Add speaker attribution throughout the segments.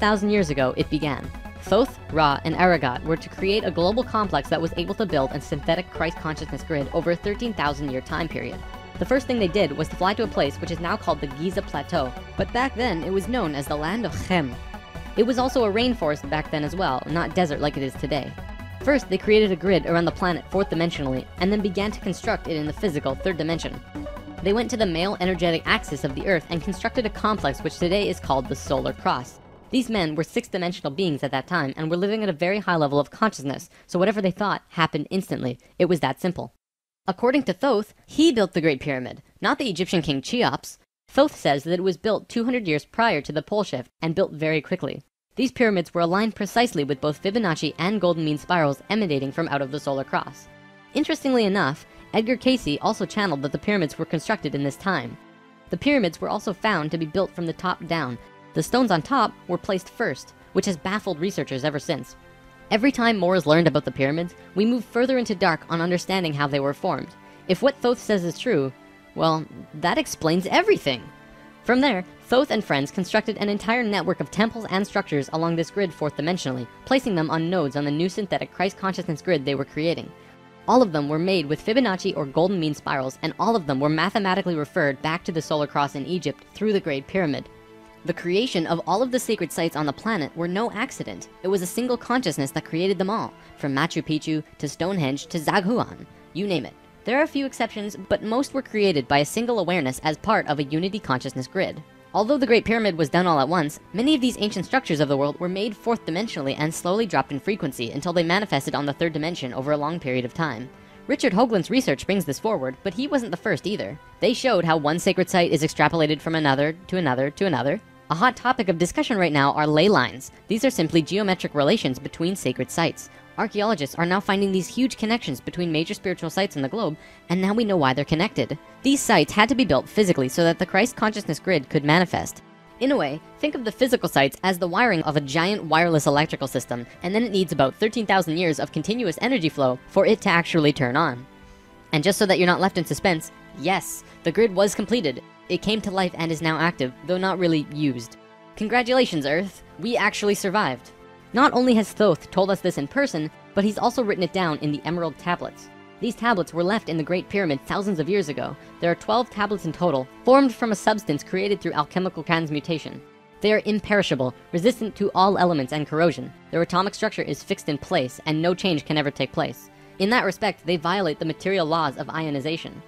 Speaker 1: 13,000 years ago, it began. Thoth, Ra, and Aragat were to create a global complex that was able to build a synthetic Christ consciousness grid over a 13,000 year time period. The first thing they did was to fly to a place which is now called the Giza Plateau, but back then it was known as the land of Chem. It was also a rainforest back then as well, not desert like it is today. First, they created a grid around the planet fourth dimensionally, and then began to construct it in the physical third dimension. They went to the male energetic axis of the Earth and constructed a complex which today is called the Solar Cross. These men were sixth-dimensional beings at that time and were living at a very high level of consciousness, so whatever they thought happened instantly. It was that simple. According to Thoth, he built the Great Pyramid, not the Egyptian king Cheops. Thoth says that it was built 200 years prior to the pole shift and built very quickly. These pyramids were aligned precisely with both Fibonacci and golden mean spirals emanating from out of the solar cross. Interestingly enough, Edgar Cayce also channeled that the pyramids were constructed in this time. The pyramids were also found to be built from the top down. The stones on top were placed first, which has baffled researchers ever since. Every time more is learned about the pyramids, we move further into dark on understanding how they were formed. If what Thoth says is true, well, that explains everything. From there, Thoth and friends constructed an entire network of temples and structures along this grid fourth dimensionally, placing them on nodes on the new synthetic Christ consciousness grid they were creating. All of them were made with Fibonacci or golden mean spirals, and all of them were mathematically referred back to the solar cross in Egypt through the Great Pyramid. The creation of all of the sacred sites on the planet were no accident. It was a single consciousness that created them all, from Machu Picchu to Stonehenge to Zaghuan, you name it. There are a few exceptions, but most were created by a single awareness as part of a unity consciousness grid. Although the Great Pyramid was done all at once, many of these ancient structures of the world were made fourth dimensionally and slowly dropped in frequency until they manifested on the third dimension over a long period of time. Richard Hoagland's research brings this forward, but he wasn't the first either. They showed how one sacred site is extrapolated from another to another to another. A hot topic of discussion right now are ley lines. These are simply geometric relations between sacred sites. Archaeologists are now finding these huge connections between major spiritual sites in the globe, and now we know why they're connected. These sites had to be built physically so that the Christ consciousness grid could manifest. In a way, think of the physical sites as the wiring of a giant wireless electrical system, and then it needs about 13,000 years of continuous energy flow for it to actually turn on. And just so that you're not left in suspense, yes, the grid was completed. It came to life and is now active, though not really used. Congratulations, Earth! We actually survived. Not only has Thoth told us this in person, but he's also written it down in the Emerald Tablets. These tablets were left in the Great Pyramid thousands of years ago. There are 12 tablets in total, formed from a substance created through alchemical transmutation. They are imperishable, resistant to all elements and corrosion. Their atomic structure is fixed in place, and no change can ever take place. In that respect, they violate the material laws of ionization.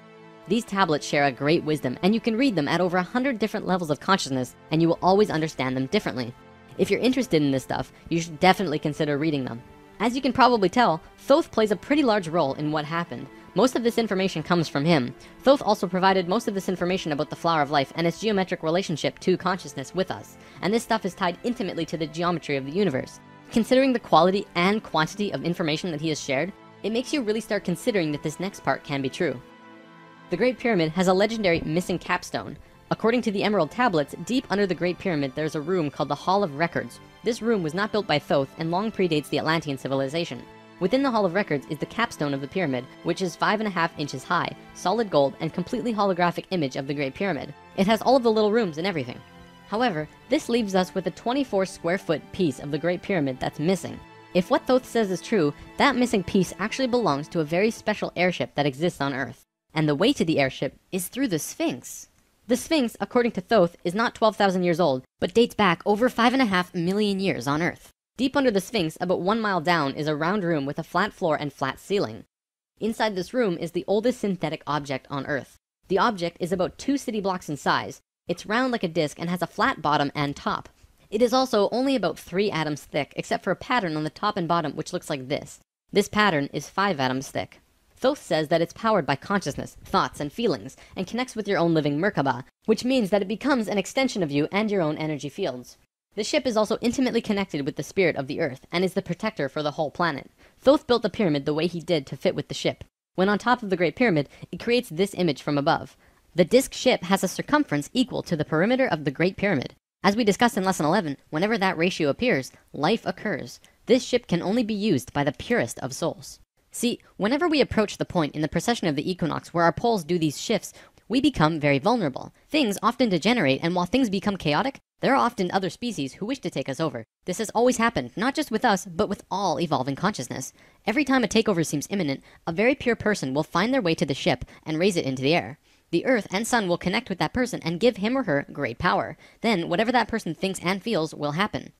Speaker 1: These tablets share a great wisdom, and you can read them at over 100 different levels of consciousness, and you will always understand them differently. If you're interested in this stuff, you should definitely consider reading them. As you can probably tell, Thoth plays a pretty large role in what happened. Most of this information comes from him. Thoth also provided most of this information about the flower of life and its geometric relationship to consciousness with us. And this stuff is tied intimately to the geometry of the universe. Considering the quality and quantity of information that he has shared, it makes you really start considering that this next part can be true. The Great Pyramid has a legendary missing capstone. According to the Emerald Tablets, deep under the Great Pyramid there's a room called the Hall of Records. This room was not built by Thoth and long predates the Atlantean civilization. Within the Hall of Records is the capstone of the pyramid, which is 5.5 inches high, solid gold, and completely holographic image of the Great Pyramid. It has all of the little rooms and everything. However, this leaves us with a 24 square foot piece of the Great Pyramid that's missing. If what Thoth says is true, that missing piece actually belongs to a very special airship that exists on Earth. And the way to the airship is through the Sphinx. The Sphinx, according to Thoth, is not 12,000 years old, but dates back over 5.5 million years on Earth. Deep under the Sphinx, about 1 mile down, is a round room with a flat floor and flat ceiling. Inside this room is the oldest synthetic object on Earth. The object is about 2 city blocks in size. It's round like a disc and has a flat bottom and top. It is also only about 3 atoms thick, except for a pattern on the top and bottom which looks like this. This pattern is 5 atoms thick. Thoth says that it's powered by consciousness, thoughts, and feelings, and connects with your own living Merkaba, which means that it becomes an extension of you and your own energy fields. The ship is also intimately connected with the spirit of the Earth, and is the protector for the whole planet. Thoth built the pyramid the way he did to fit with the ship. When on top of the Great Pyramid, it creates this image from above. The disc ship has a circumference equal to the perimeter of the Great Pyramid. As we discussed in Lesson 11, whenever that ratio appears, life occurs. This ship can only be used by the purest of souls. See, whenever we approach the point in the precession of the equinox where our poles do these shifts, we become very vulnerable. Things often degenerate, and while things become chaotic, there are often other species who wish to take us over. This has always happened, not just with us, but with all evolving consciousness. Every time a takeover seems imminent, a very pure person will find their way to the ship and raise it into the air. The earth and sun will connect with that person and give him or her great power. Then, whatever that person thinks and feels will happen.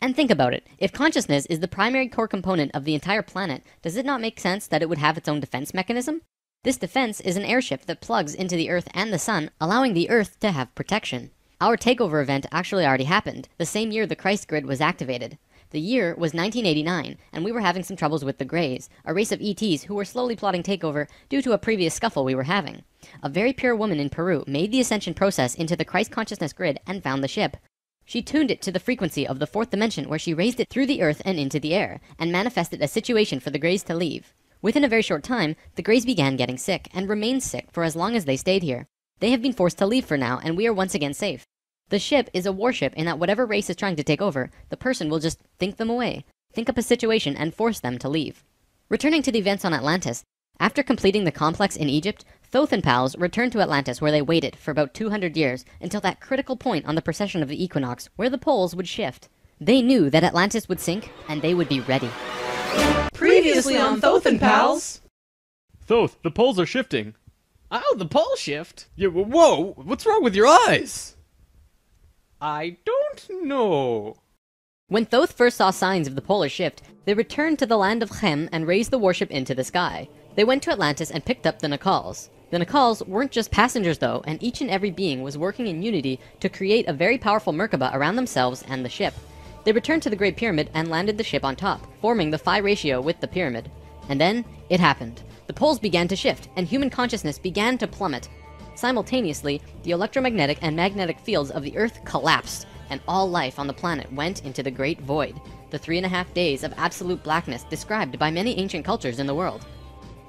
Speaker 1: And think about it. If consciousness is the primary core component of the entire planet, does it not make sense that it would have its own defense mechanism? This defense is an airship that plugs into the earth and the sun, allowing the earth to have protection. Our takeover event actually already happened, the same year the Christ grid was activated. The year was 1989, and we were having some troubles with the Greys, a race of ETs who were slowly plotting takeover due to a previous scuffle we were having. A very pure woman in Peru made the ascension process into the Christ consciousness grid and found the ship. She tuned it to the frequency of the fourth dimension, where she raised it through the earth and into the air, and manifested a situation for the Greys to leave. Within a very short time, the Greys began getting sick, and remained sick for as long as they stayed here. They have been forced to leave for now, and we are once again safe. The ship is a warship in that whatever race is trying to take over, the person will just think them away, think up a situation, and force them to leave. Returning to the events on Atlantis, after completing the complex in Egypt, Thoth and pals returned to Atlantis, where they waited for about 200 years until that critical point on the precession of the equinox where the poles would shift. They knew that Atlantis would sink, and they would be ready.
Speaker 2: Previously on Thoth and pals.
Speaker 3: Thoth, the poles are shifting.
Speaker 2: Oh, the pole shift?
Speaker 3: Yeah, whoa, what's wrong with your eyes?
Speaker 2: I don't know.
Speaker 1: When Thoth first saw signs of the polar shift, they returned to the land of Khem and raised the warship into the sky. They went to Atlantis and picked up the Nacals. The Nacals weren't just passengers though, and each and every being was working in unity to create a very powerful Merkaba around themselves and the ship. They returned to the Great Pyramid and landed the ship on top, forming the phi ratio with the pyramid. And then, it happened. The poles began to shift, and human consciousness began to plummet. Simultaneously, the electromagnetic and magnetic fields of the Earth collapsed, and all life on the planet went into the Great Void, the 3.5 days of absolute blackness described by many ancient cultures in the world.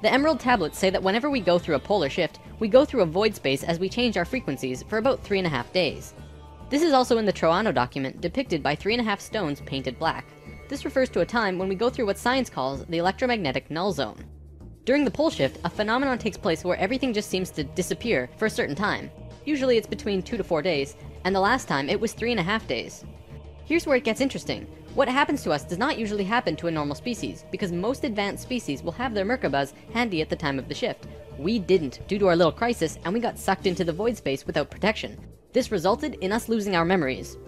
Speaker 1: The Emerald Tablets say that whenever we go through a polar shift, we go through a void space as we change our frequencies for about 3.5 days. This is also in the Troano document, depicted by 3.5 stones painted black. This refers to a time when we go through what science calls the electromagnetic null zone. During the pole shift, a phenomenon takes place where everything just seems to disappear for a certain time. Usually it's between 2 to 4 days, and the last time it was 3.5 days. Here's where it gets interesting. What happens to us does not usually happen to a normal species, because most advanced species will have their Merkabas handy at the time of the shift. We didn't, due to our little crisis, and we got sucked into the void space without protection. This resulted in us losing our memories.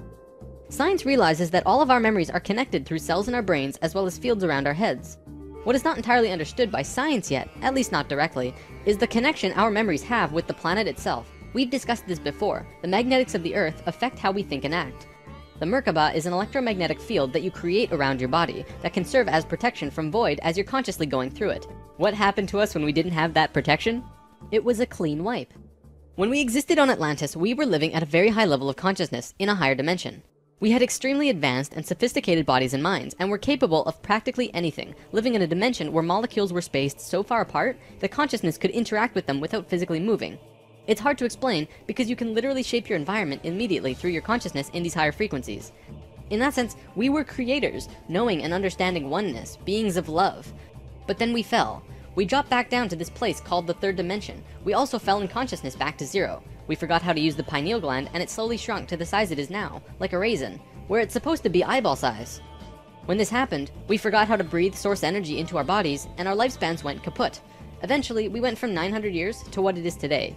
Speaker 1: Science realizes that all of our memories are connected through cells in our brains as well as fields around our heads. What is not entirely understood by science yet, at least not directly, is the connection our memories have with the planet itself. We've discussed this before. The magnetics of the Earth affect how we think and act. The Merkaba is an electromagnetic field that you create around your body that can serve as protection from void as you're consciously going through it. What happened to us when we didn't have that protection? It was a clean wipe. When we existed on Atlantis, we were living at a very high level of consciousness in a higher dimension. We had extremely advanced and sophisticated bodies and minds, and were capable of practically anything, living in a dimension where molecules were spaced so far apart that consciousness could interact with them without physically moving. It's hard to explain because you can literally shape your environment immediately through your consciousness in these higher frequencies. In that sense, we were creators, knowing and understanding oneness, beings of love. But then we fell. We dropped back down to this place called the third dimension. We also fell in consciousness back to zero. We forgot how to use the pineal gland, and it slowly shrunk to the size it is now, like a raisin, where it's supposed to be eyeball size. When this happened, we forgot how to breathe source energy into our bodies, and our lifespans went kaput. Eventually, we went from 900 years to what it is today.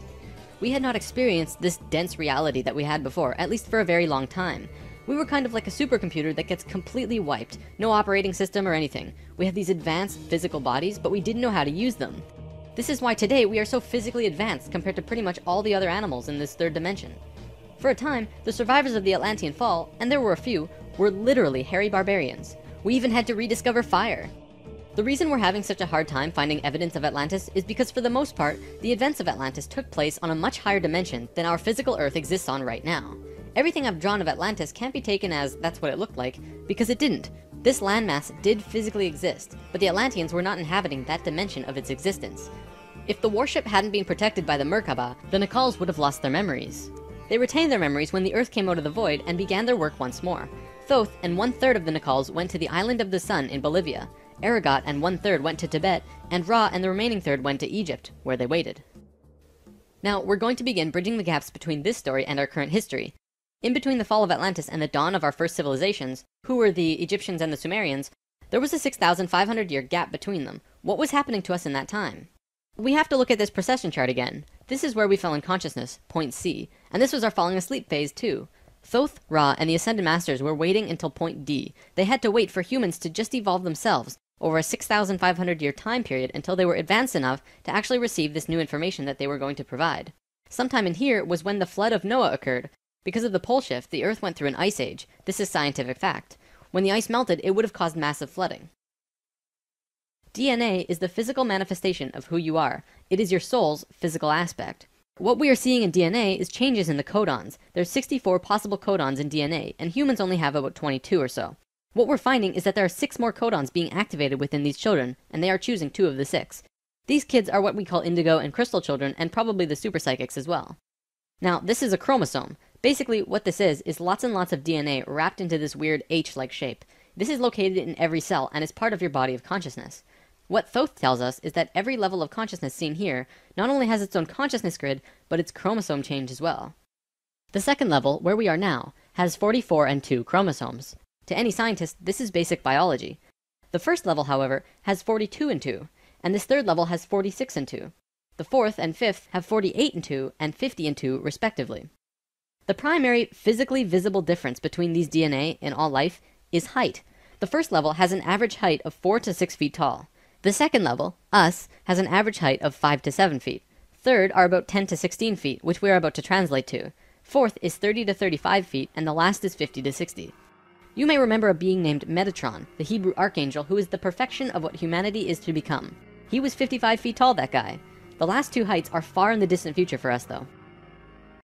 Speaker 1: We had not experienced this dense reality that we had before, at least for a very long time. We were kind of like a supercomputer that gets completely wiped, no operating system or anything. We had these advanced physical bodies, but we didn't know how to use them. This is why today we are so physically advanced compared to pretty much all the other animals in this third dimension. For a time, the survivors of the Atlantean fall, and there were a few, were literally hairy barbarians. We even had to rediscover fire. The reason we're having such a hard time finding evidence of Atlantis is because for the most part, the events of Atlantis took place on a much higher dimension than our physical Earth exists on right now. Everything I've drawn of Atlantis can't be taken as that's what it looked like, because it didn't. This landmass did physically exist, but the Atlanteans were not inhabiting that dimension of its existence. If the warship hadn't been protected by the Merkaba, the Nacals would have lost their memories. They retained their memories when the Earth came out of the void and began their work once more. Thoth and 1/3 of the Nacals went to the Island of the Sun in Bolivia. Aragot and 1/3 went to Tibet, and Ra and the remaining third went to Egypt, where they waited. Now, we're going to begin bridging the gaps between this story and our current history. In between the fall of Atlantis and the dawn of our first civilizations, who were the Egyptians and the Sumerians, there was a 6,500-year gap between them. What was happening to us in that time? We have to look at this precession chart again. This is where we fell in consciousness, point C, and this was our falling asleep phase too. Thoth, Ra, and the Ascended Masters were waiting until point D. They had to wait for humans to just evolve themselves over a 6,500-year time period until they were advanced enough to actually receive this new information that they were going to provide. Sometime in here was when the flood of Noah occurred. Because of the pole shift, the Earth went through an ice age. This is scientific fact. When the ice melted, it would have caused massive flooding. DNA is the physical manifestation of who you are. It is your soul's physical aspect. What we are seeing in DNA is changes in the codons. There's 64 possible codons in DNA, and humans only have about 22 or so. What we're finding is that there are 6 more codons being activated within these children, and they are choosing 2 of the 6. These kids are what we call indigo and crystal children, and probably the super psychics as well. Now, this is a chromosome. Basically, what this is lots and lots of DNA wrapped into this weird H-like shape. This is located in every cell and is part of your body of consciousness. What Thoth tells us is that every level of consciousness seen here not only has its own consciousness grid, but its chromosome change as well. The second level, where we are now, has 44 and 2 chromosomes. To any scientist, this is basic biology. The first level, however, has 42 and 2, and this third level has 46 and 2. The fourth and fifth have 48 and 2 and 50 and 2 respectively. The primary physically visible difference between these DNA in all life is height. The first level has an average height of 4 to 6 feet tall. The second level, us, has an average height of 5 to 7 feet. Third are about 10 to 16 feet, which we are about to translate to. Fourth is 30 to 35 feet, and the last is 50 to 60. You may remember a being named Metatron, the Hebrew archangel, who is the perfection of what humanity is to become. He was 55 feet tall, that guy. The last 2 heights are far in the distant future for us, though.